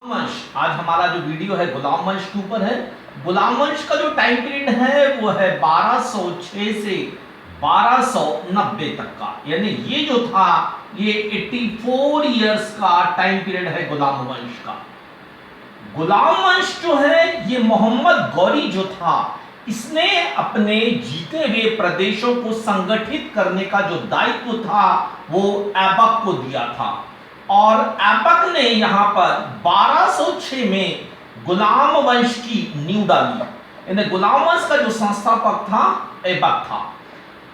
वंश। आज हमारा जो वीडियो है गुलाम वंश के ऊपर है। गुलाम वंश का जो टाइम पीरियड है वो है 1206 से 1290 तक का, यानी ये जो था ये 84 इयर्स का टाइम पीरियड है गुलाम वंश का। गुलाम वंश जो है ये मोहम्मद गौरी जो था इसने अपने जीते हुए प्रदेशों को संगठित करने का जो दायित्व था वो ऐबक को दिया था, और ऐबक ने यहां पर 1206 में गुलाम वंश की नींव डाली। यानी गुलाम वंश का जो संस्थापक था ऐबक था।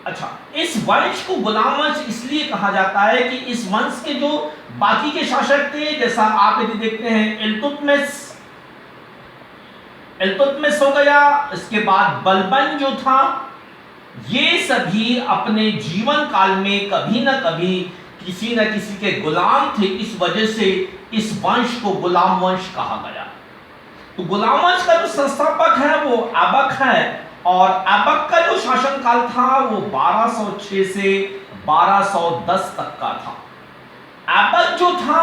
अच्छा, इस वंश को गुलाम वंश इसलिए कहा जाता है कि इस वंश के जो बाकी के शासक थे, जैसा आप यदि देखते हैं इल्तुतमिश हो गया, इसके बाद बलबन जो था, ये सभी अपने जीवन काल में कभी ना कभी किसी न किसी के गुलाम थे। इस वजह से इस वंश को गुलाम वंश कहा गया। तो गुलाम वंश का जो संस्थापक है वो ऐबक है, और ऐबक का जो शासनकाल था वो 1206 से 1210 तक का था। ऐबक जो था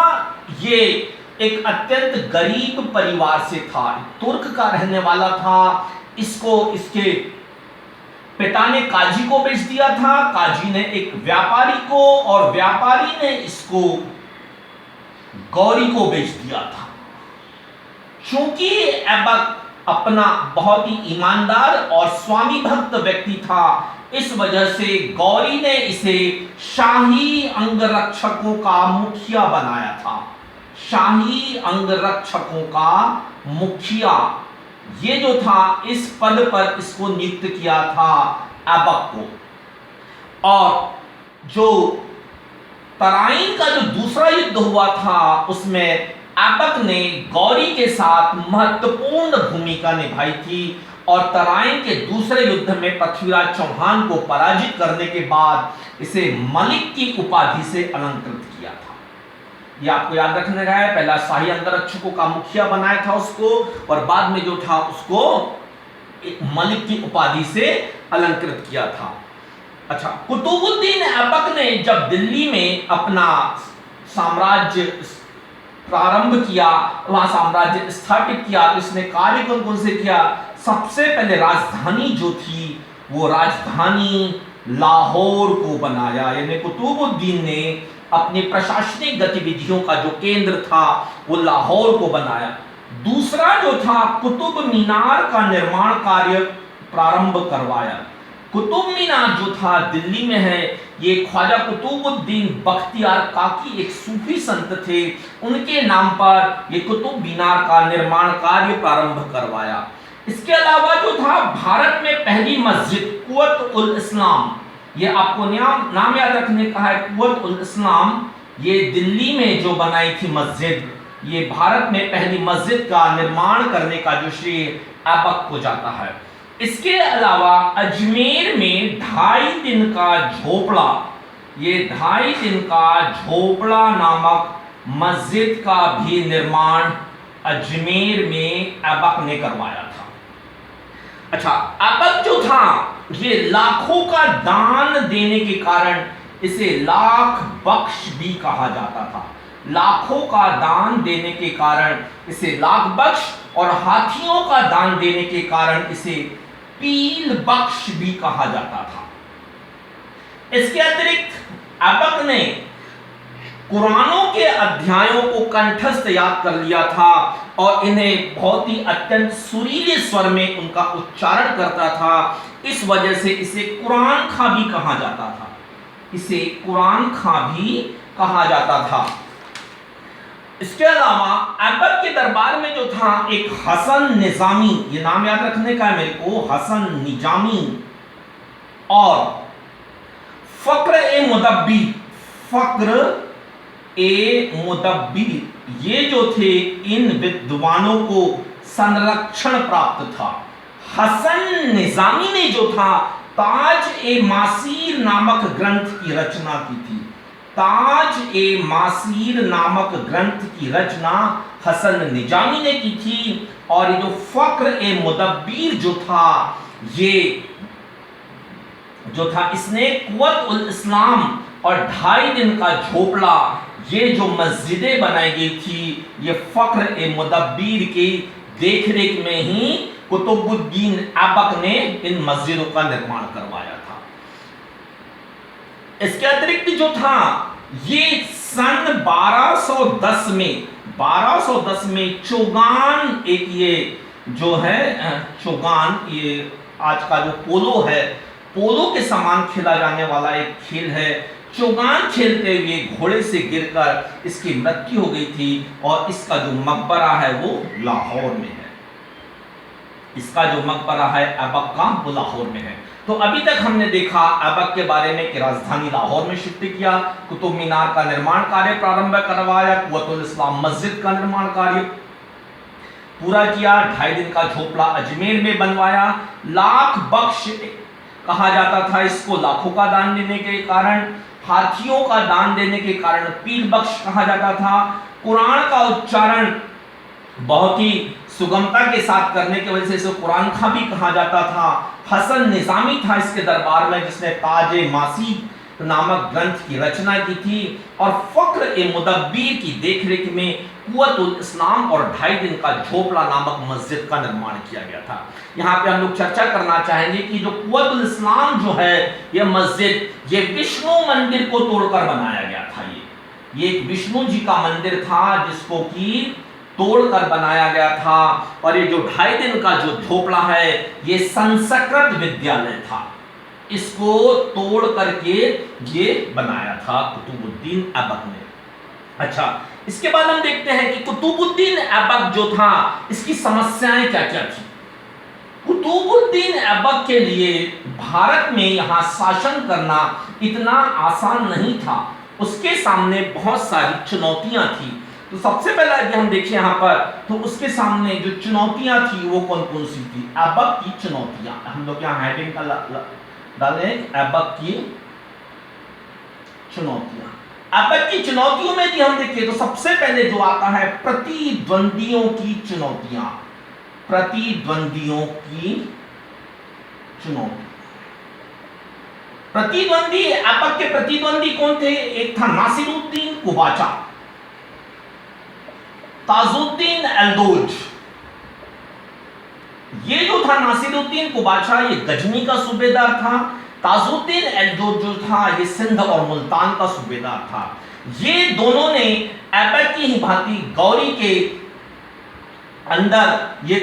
ये एक अत्यंत गरीब परिवार से था, तुर्क का रहने वाला था। इसको इसके पिता ने काजी को बेच दिया था, काजी ने एक व्यापारी को, और व्यापारी ने इसको गौरी को बेच दिया था। क्योंकि ऐबक अपना बहुत ही ईमानदार और स्वामी भक्त व्यक्ति था, इस वजह से गौरी ने इसे शाही अंगरक्षकों का मुखिया बनाया था। शाही अंगरक्षकों का मुखिया ये जो था, इस पद पर इसको नियुक्त किया था ऐबक को। और जो तराइन का जो दूसरा युद्ध हुआ था उसमें ऐबक ने गौरी के साथ महत्वपूर्ण भूमिका निभाई थी, और तराइन के दूसरे युद्ध में पृथ्वीराज चौहान को पराजित करने के बाद इसे मलिक की उपाधि से अलंकृत किया था। ये आपको याद रखने का है। पहला शाही अंगरक्षकों का मुखिया बनाया था उसको, और बाद में जो था उसको मलिक की उपाधि से अलंकृत किया था। अच्छा, कुतुबुद्दीन ऐबक ने जब दिल्ली में अपना साम्राज्य प्रारंभ किया, वहां साम्राज्य स्थापित किया, तो इसने कार्य कौन कौन से किया? सबसे पहले राजधानी जो थी वो राजधानी लाहौर को बनाया। यानी कुतुबुद्दीन ने अपनी प्रशासनिक गतिविधियों का जो केंद्र था वो लाहौर को बनाया। दूसरा जो था, कुतुब मीनार का निर्माण कार्य प्रारंभ करवाया। कुतुब मीनार जो था दिल्ली में है, ये ख्वाजा कुतुबुद्दीन बख्तियार काकी एक सूफी संत थे, उनके नाम पर ये कुतुब मीनार का निर्माण कार्य प्रारंभ करवाया। इसके अलावा जो था, भारत में पहली मस्जिद कुव्वत उल इस्लाम, ये आपको नाम याद रखने का है, कुव्वत उल इस्लाम, ये दिल्ली में जो बनाई थी मस्जिद, ये भारत में पहली मस्जिद का निर्माण करने का जो श्रेय ऐबक को जाता है। इसके अलावा अजमेर में 2.5 दिन का झोपड़ा, ये 2.5 दिन का झोपड़ा नामक मस्जिद का भी निर्माण अजमेर में ऐबक ने करवाया था। अच्छा, ऐबक जो था ये लाखों का दान देने के कारण इसे लाख बख्श भी कहा जाता था। लाखों का दान देने के कारण इसे लाख बख्श, और हाथियों का दान देने के कारण इसे पील बख्श भी कहा जाता था। इसके अतिरिक्त ऐबक ने कुरानों के अध्यायों को कंठस्थ याद कर लिया था, और इन्हें बहुत ही अत्यंत सुरीले स्वर में उनका उच्चारण करता था। इस वजह से इसे कुरान खां भी कहा जाता था। इसे कुरान खां भी कहा जाता था। इसके अलावा ऐबक के दरबार में जो था एक हसन निजामी, ये नाम याद रखने का है मेरे को, हसन निजामी, और फक्र ए मुदब्बिर, ये जो थे इन विद्वानों को संरक्षण प्राप्त था। हसन निजामी ने जो था ताज ए मासीर नामक ग्रंथ की रचना की थी। ताज ए मासीर नामक ग्रंथ की रचना हसन निजामी ने की थी। और ये जो फक्र ए मुदब्बिर जो था, ये जो था इसने कुव्वत उल इस्लाम और 2.5 दिन का झोपड़ा ये जो मस्जिदें बनाई गई थी ये फख्र ए मुदब्बिर की देखरेख में ही कुतुबुद्दीन ऐबक ने इन मस्जिदों का निर्माण करवाया था। इसके अतिरिक्त जो था ये सन 1210 में चोगान, एक ये जो है चोगान, ये आज का जो पोलो है, पोलो के समान खेला जाने वाला एक खेल है। चोगान खेलते हुए घोड़े से गिरकर इसकी मृत्यु हो गई थी और इसका जो मकबरा है वो लाहौर में है। इसका जो मकबरा है ऐबक का वो लाहौर में है। तो अभी तक हमने देखा ऐबक के बारे में कि राजधानी लाहौर में शिफ्ट किया, कुतुब मीनार का निर्माण कार्य प्रारंभ करवाया, कुव्वतुल इस्लाम मस्जिद का निर्माण कार्य पूरा किया, 2.5 दिन का झोपड़ा अजमेर में बनवाया, लाख बख्श कहा जाता था इसको, लाखों का दान देने के कारण, हाथियों का दान देने के कारण पीर बख्श कहा जाता था। कुरान का उच्चारण बहुत ही सुगमता के साथ करने की वजह से इसे कुरान खा भी कहा जाता था। हसन निजामी था इसके दरबार में जिसने ताजे मासी नामक ग्रंथ की रचना की थी और फख्र ए मुदब्बिर की देखरेख में कुव्वतुल इस्लाम और 2.5 दिन का झोपड़ा नामक मस्जिद का निर्माण किया गया था। यहाँ पे हम लोग चर्चा करना चाहेंगे कि जो कुव्वतुल इस्लाम जो है यह मस्जिद, ये विष्णु मंदिर को तोड़कर बनाया गया था। ये एक विष्णु जी का मंदिर था जिसको कि तोड़कर बनाया गया था। और ये जो 2.5 दिन का जो झोपड़ा है ये संस्कृत विद्यालय था, इसको तोड़ करके ये बनाया था कुतुबुद्दीन ऐबक ने। अच्छा, इसके बाद हम देखते हैं कि कुतुबुद्दीन ऐबक जो था इसकी समस्याएं क्या क्या थी। कुतुबुद्दीन ऐबक के लिए भारत में यहां शासन करना इतना आसान नहीं था, उसके सामने बहुत सारी चुनौतियां थी। तो सबसे पहले यदि हम देखें यहाँ पर तो उसके सामने जो चुनौतियां थी वो कौन कौन सी थी। ऐबक की चुनौतियां, हम लोग यहाँ हेडिंग का डालें, ऐबक की चुनौतियां। ऐबक की चुनौतियों में यदि हम देखें तो सबसे पहले जो आता है प्रतिद्वंदियों की चुनौतियां। प्रतिद्वंदियों की चुनौती। प्रतिद्वंदी, ऐबक के प्रतिद्वंदी कौन थे? एक था नासिरुद्दीन कुबाचा, ताजुद्दीन एल्दोज। ये जो था नासिरुद्दीन कुबाचा ये गजनी का सूबेदार था, ताजुद्दीन एल्दोज जो था ये सिंध और मुल्तान का सूबेदार था। ये दोनों ने ऐबक की ही भांति गौरी के अंदर, ये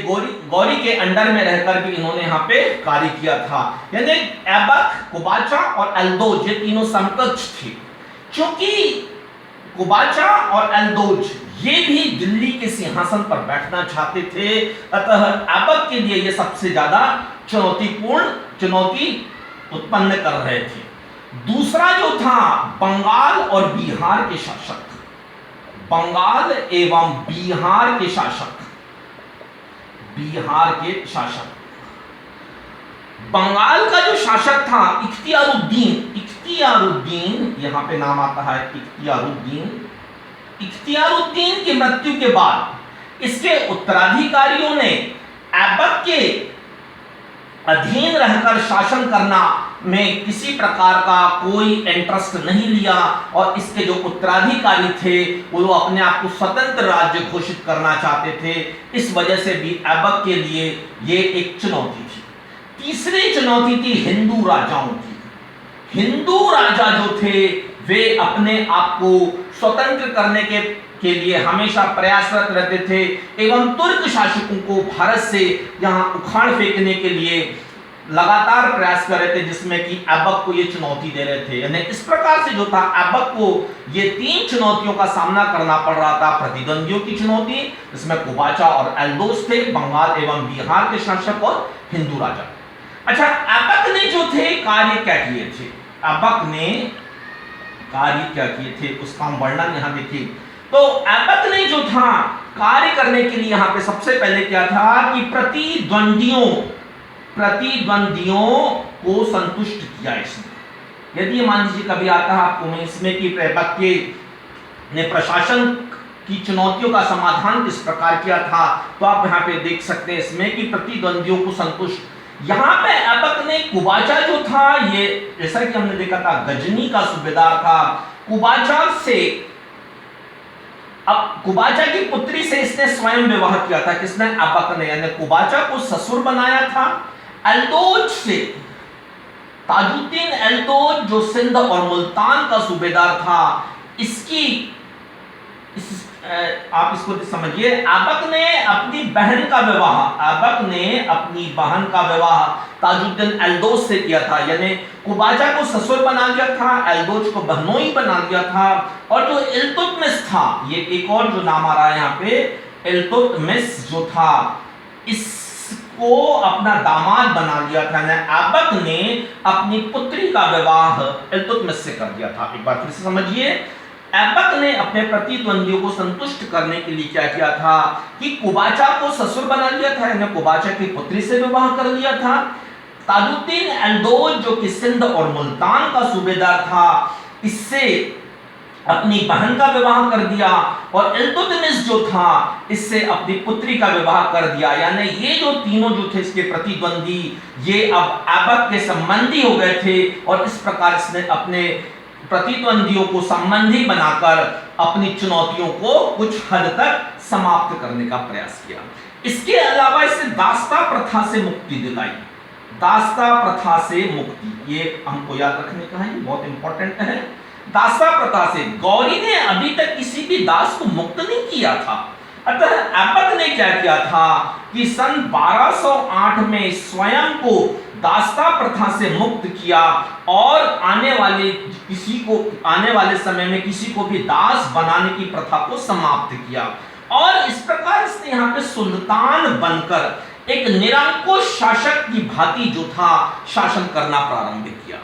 गौरी के अंडर में रहकर भी इन्होंने यहाँ पे कार्य किया था। यानी ऐबक, कुबाचा और एल्दोज ये तीनों समकक्ष थे। क्योंकि कुबाचा और एल्दोज ये भी दिल्ली के सिंहासन पर बैठना चाहते थे, अतः ऐबक के लिए ये सबसे ज्यादा चुनौती उत्पन्न कर रहे थे। दूसरा जो था बंगाल और बिहार के शासक, बंगाल एवं बिहार के शासक, बिहार के शासक, बंगाल का जो शासक था इख्तियारुद्दीन, इख्तियारुद्दीन यहां पे नाम आता है इख्तियारुद्दीन। इख्तियारुद्दीन की मृत्यु के बाद इसके उत्तराधिकारियों ने ऐबक के अधीन रहकर शासन करना में किसी प्रकार का कोई इंटरेस्ट नहीं लिया और इसके जो उत्तराधिकारी थे वो अपने आप को स्वतंत्र राज्य घोषित करना चाहते थे। इस वजह से भी ऐबक के लिए ये एक चुनौती थी। तीसरी चुनौती थी हिंदू राजाओं की। हिंदू राजा जो थे वे अपने आप को स्वतंत्र करने के लिए हमेशा प्रयासरत रहते थे एवं तुर्क शासकों को भारत से यहाँ उखाड़ फेंकने के लिए लगातार प्रयास कर रहे थे, जिसमें कि ऐबक को ये चुनौती दे रहे थे। यानी इस प्रकार से जो था ऐबक को ये 3 चुनौतियों का सामना करना पड़ रहा था। प्रतिद्वंदियों की चुनौती, इसमें कुबाचा और एल्दोज थे, बंगाल एवं बिहार के शासक और हिंदू राजा। अच्छा, ऐबक ने जो थे कार्य क्या किए थे? ऐबक ने कार्य क्या किए थे उसका वर्णन यहाँ देखिए। तो ऐबक ने जो था कार्य करने के लिए यहाँ पे सबसे पहले क्या था कि प्रतिद्वंदियों को संतुष्ट किया इसने। यदि मान लीजिए कभी आता है आपको में इसमें कि ऐबक के ने प्रशासन की चुनौतियों का समाधान किस प्रकार किया था, तो आप यहाँ पे देख सकते हैं इसमें कि प्रतिद्वंदियों को संतुष्ट। यहाँ पे ऐबक ने कुबाचा जो था ये जैसा कि हमने देखा था गजनी का सूबेदार था। कुबाचा से अब कुबाचा की पुत्री से इसने स्वयं विवाह किया था, किसने? ऐबक ने, यानी कुबाचा को ससुर बनाया था। एल्दोज से, ताजुद्दीन एल्दोज जो सिंध और मुल्तान का सूबेदार था, इसकी आप इसको समझिए, ऐबक ने अपनी बहन का विवाह ताजुद्दीन एल्दोज से किया था, यानी कुबाचा को ससुर बना लिया था, एल्दोज को बहनोई बना लिया था। और जो इल्तुतमिश था, ये एक और जो नाम आ रहा है यहाँ पे, इल्तुतमिश जो था, इसको अपना दामाद बना लिया था। ऐबक ने अपनी पुत्री का विवाह इल्तुतमिश से कर दिया था। एक बार फिर से समझिए, ऐबक ने अपने प्रतिद्वंदियों को संतुष्ट करने के लिए क्या किया था कि कुबाचा को ससुर बना लिया था, यानी कुबाचा की पुत्री से विवाह कर लिया था। ताजुद्दीन एल्दोज जो कि सिंध और मुल्तान का सूबेदार था, इससे अपनी बहन का विवाह कर दिया। और इल्तुतमिश जो था, इससे अपनी पुत्री का विवाह कर दिया। यानी ये जो तीनों जो थे इसके प्रतिद्वंदी, ये अब ऐबक के संबंधी हो गए थे। और इस प्रकार इसने अपने प्रतिद्वंदियों को संबंधी बनाकर अपनी चुनौतियों को कुछ हद तक समाप्त करने का प्रयास किया। इसके अलावा इसने दास्ता प्रथा से मुक्ति दिलाई। दास्ता प्रथा से मुक्ति, ये हमको याद रखने का है, बहुत इंपॉर्टेंट है। दास्ता प्रथा से, गौरी ने अभी तक किसी भी दास को मुक्त नहीं किया था। अतः ऐबक ने क्या किया था कि सन 1208 में स्वयं को दास्ता प्रथा से मुक्त किया और आने वाले समय में किसी को भी दास बनाने की प्रथा को समाप्त किया। और इस प्रकार इसने यहाँ पे सुल्तान बनकर एक निरंकुश शासक की भांति जो था शासन करना प्रारंभ किया।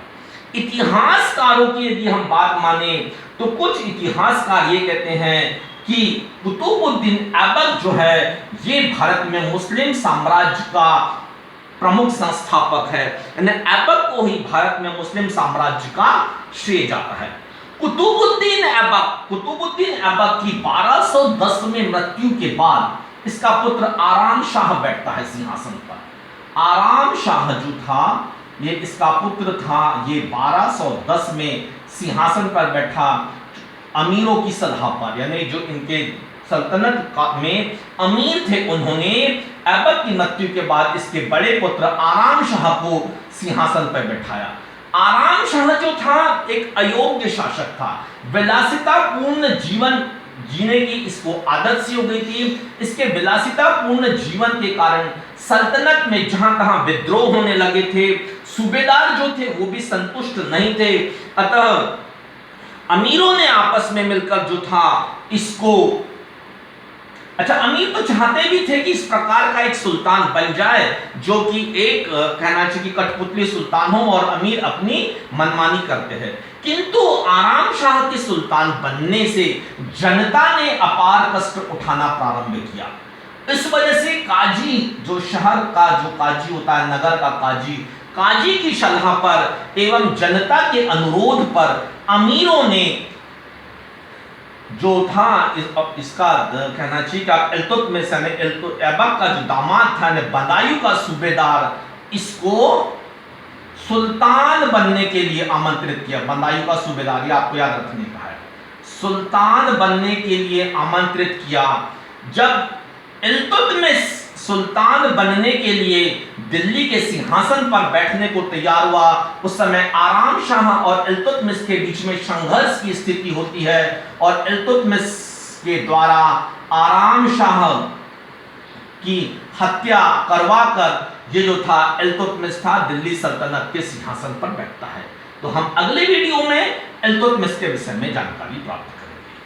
इतिहासकारों की यदि हम बात माने तो कुछ इतिहासकार ये कहते हैं कि कुतुबुद्दीन ऐबक जो है ये भारत में मुस्लिम साम्राज्य का प्रमुख संस्थापक है। यानी ऐबक को ही भारत में मुस्लिम साम्राज्य का श्रेय जाता है। कुतुबुद्दीन ऐबक की 1210 में मृत्यु के बाद इसका पुत्र आराम शाह बैठता है सिंहासन पर। आराम शाह जो था ये इसका पुत्र था, ये 1210 में सिंहासन पर बैठा अमीरों की सलाह पर, यानी जो इनके सल्तनत में अमीर थे, उन्होंने ऐबक की मृत्यु के बाद इसके बड़े पुत्र आराम शाह को सिंहासन पर बैठाया। आराम शाह जो था एक अयोग्य शासक था, विलासितापूर्ण जीवन जीने की इसको आदत सी हो गई थी। इसके विलासितापूर्ण जीवन के कारण सल्तनत में जहां तहां विद्रोह होने लगे थे, सूबेदार जो थे वो भी संतुष्ट नहीं थे। अतः अमीरों ने आपस में मिलकर जो था इसको, अमीर तो चाहते भी थे कि इस प्रकार का एक सुल्तान बन जाए जो कि एक कहना चाहिए कि कठपुतली सुल्तान हो और अमीर अपनी मनमानी करते हैं, किंतु आराम शाह के सुल्तान बनने से जनता ने अपार कष्ट उठाना प्रारंभ किया। इस वजह से काजी, जो शहर का जो काजी होता है, नगर का काजी की सलाह पर एवं जनता के अनुरोध पर अमीरों ने जो था इसका कहना चाहिए कि इल्तुतमिश ऐबक का जो दामाद था, बदायूं का सूबेदार, इसको सुल्तान बनने के लिए आमंत्रित किया। बदायूं का सूबेदार, ये आपको याद रखने का है, सुल्तान बनने के लिए आमंत्रित किया। जब इल्तुतमिश सुल्तान बनने के लिए दिल्ली के सिंहासन पर बैठने को तैयार हुआ, उस समय आराम शाह और इल्तुतमिश के बीच में संघर्ष की स्थिति होती है और इल्तुतमिश के द्वारा आराम शाह की हत्या करवाकर ये जो था इल्तुतमिश था दिल्ली सल्तनत के सिंहासन पर बैठता है। तो हम अगले वीडियो में इल्तुतमिश के विषय में जानकारी प्राप्त करेंगे।